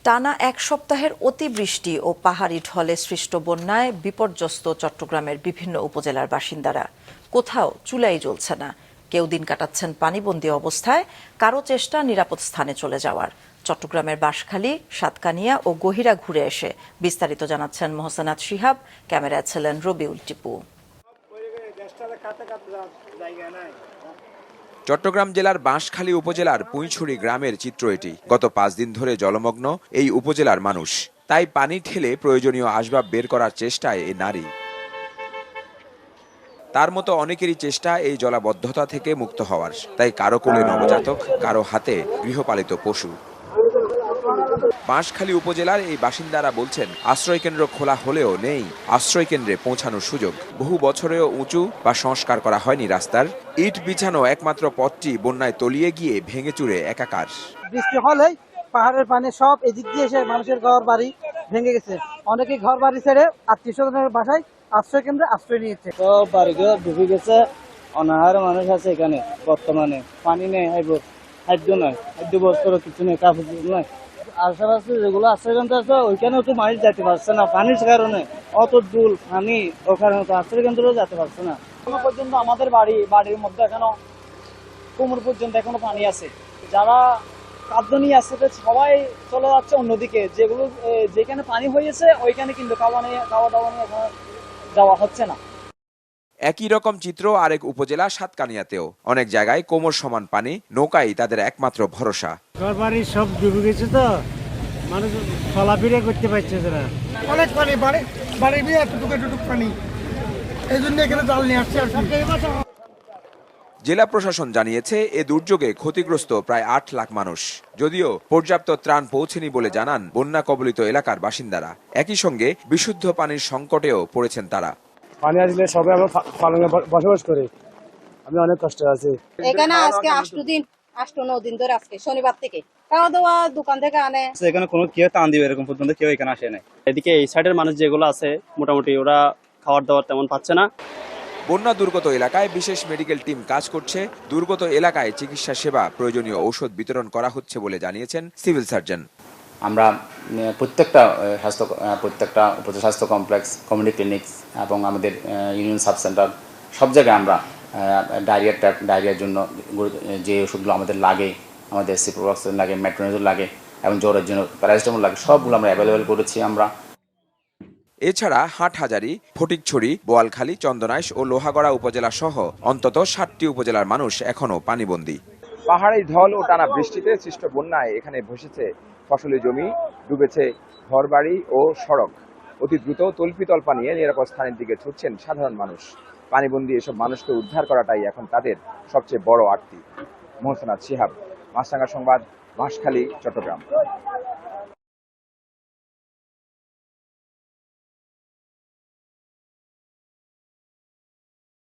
টানা এক সপ্তাহের অতিবৃষ্টি ও পাহাড়ি ঢলে সৃষ্ট বন্যায় বিপর্যস্ত চট্টগ্রামের বিভিন্ন উপজেলার বাসিন্দারা। কোথাও চুলাই জ্বলছে না, কেউ দিন কাটাচ্ছেন পানিবন্দী অবস্থায়, কারো চেষ্টা নিরাপদ স্থানে চলে যাওয়ার। চট্টগ্রামের বাঁশখালী, সাতকানিয়া ও গহিরা ঘুরে এসে বিস্তারিত জানাচ্ছেন মোহসেনাত শিহাব। ক্যামেরায় ছিলেন রবিউল টিপু। চট্টগ্রাম জেলার বাঁশখালী উপজেলার পুঁইছড়ি গ্রামের চিত্র এটি। গত 5 দিন ধরে জলমগ্ন এই উপজেলার মানুষ, তাই পানি ঠেলে প্রয়োজনীয় আসবাব বের করার চেষ্টায় এই নারী। তার মতো অনেকেরই চেষ্টা এই জলাবদ্ধতা থেকে মুক্ত হওয়ার, তাই কারো কোলে নবজাতক, কারো হাতে গৃহপালিত পশু। বাঁশখালী উপজেলার এই বাসিন্দারা বলছেন, আশ্রয়কেন্দ্র খোলা হলেও নেই আশ্রয়কেন্দ্রে পৌঁছানোর সুযোগ। বহু বছরেও উঁচু বা সংস্কার করা হয়নি রাস্তার। ইট বিছানো একমাত্র পথটি বন্যায় তলিয়ে গিয়ে ভেঙে চুরে একাকার। বৃষ্টি হলেই পাহাড়ের পানি সব এদিক দিয়ে এসে মানুষের ঘর বাড়ি ভেঙে গেছে। অনেকে ঘর বাড়ি ছেড়ে আত্মীয় স্বজনের বাসায় আশ্রয় কেন্দ্রে আশ্রয় নিয়েছে। সব বাড়িঘর ডুবে গেছে, অনাহার মানুষ আছে এখানে বর্তমানে। পানি নেই, খাদ্য নয়, খাদ্য বস্ত্র কিছু নেই, কাপড় নয়। আশেপাশে যেগুলো আশ্রয়কেন্দ্র আছে ওইখানেও তো মানুষ যেতে পারছে না পানির কারণে। অত দূর পানি, ওখানে তো আশ্রয়কেন্দ্রও যেতে পারছে না। এখনো পর্যন্ত আমাদের বাড়ির মধ্যে এখনো কোমর পর্যন্ত এখনো পানি আছে। যারা খাদ্য নিয়ে আসছে সবাই চলে যাচ্ছে অন্যদিকে, যেখানে পানি হয়েছে ওইখানে কিন্তু খাওয়া দাওয়া নিয়ে এখন যাওয়া হচ্ছে না। একই রকম চিত্র আরেক উপজেলা সাতকানিয়াতেও। অনেক জায়গায় কোমর সমান পানি, নৌকাই তাদের একমাত্র ভরসা। ঘর বাড়ি সব ডুবে গেছে, তো মানুষ চলাফেরা করতে পারছে না। অনেক পানি, বাড়ি দিয়ে এতটুকু পানি, এই জন্য এখানে জাল নিয়ে আসছে। জেলা প্রশাসন জানিয়েছে, এ দুর্যোগে ক্ষতিগ্রস্ত প্রায় 8 লাখ মানুষ। যদিও পর্যাপ্ত ত্রাণ পৌঁছেনি বলে জানান বন্যা কবলিত এলাকার বাসিন্দারা। একই সঙ্গে বিশুদ্ধ পানির সংকটেও পড়েছেন তারা। পানি আসলে সবাই আমরা পালনে বসবাস করি, আমি অনেক কষ্ট আছি এখানে। আজকে 8-9 দিন ধরে, আজকে শনিবার থেকে খাওয়া দাওয়া দোকান থেকে আনে। এখানে কোনো কেউ টান দিবে এরকম পর্যন্ত কেউ এখানে আসে নাই। এদিকে এই সাইডের মানুষ যেগুলো আছে মোটামুটি ওরা খাবার দাবার তেমন পাচ্ছে না। বন্যা দুর্গত এলাকায় বিশেষ মেডিকেল টিম কাজ করছে। দুর্গত এলাকায় চিকিৎসা সেবা, প্রয়োজনীয় ঔষধ বিতরণ করা হচ্ছে বলে জানিয়েছেন সিভিল সার্জন। আমরা প্রত্যেকটা উপস্বাস্থ্য কমপ্লেক্স, কমিউনিটি ক্লিনিক্স এবং আমাদের ইউনিয়ন সাব সেন্টার সব জায়গায় আমরা ডায়রিয়ার জন্য যে ওষুধগুলো আমাদের লাগে, আমাদের সিপ্রোফ্লক্সাসিন লাগে, মেট্রোনিজোল লাগে এবং জ্বরের জন্য প্যারাসিটামল লাগে, সবগুলো আমরা অ্যাভেলেবেল করেছি আমরা। এছাড়া হাটহাজারী, ফটিকছড়ি, বোয়ালখালী, চন্দনাইশ ও লোহাগড়া উপজেলা সহ অন্তত 7টি উপজেলার মানুষ এখনো পানিবন্দী। পাহাড়ি ঢল ও টানা বৃষ্টিতে সৃষ্ট বন্যায় এখানে ভেসেছে ফসলি জমি, ডুবেছে ঘরবাড়ি ও সড়ক। অতি দ্রুত তল্পিতল্পা নিয়ে নিরাপদ স্থানের দিকে ছুটছেন সাধারণ মানুষ। পানিবন্দী এসব মানুষকে উদ্ধার করাটাই এখন তাদের সবচেয়ে বড় আর্তি। মোহসেনাত শিহাব, মাছরাঙা সংবাদ, বাঁশখালী, চট্টগ্রাম।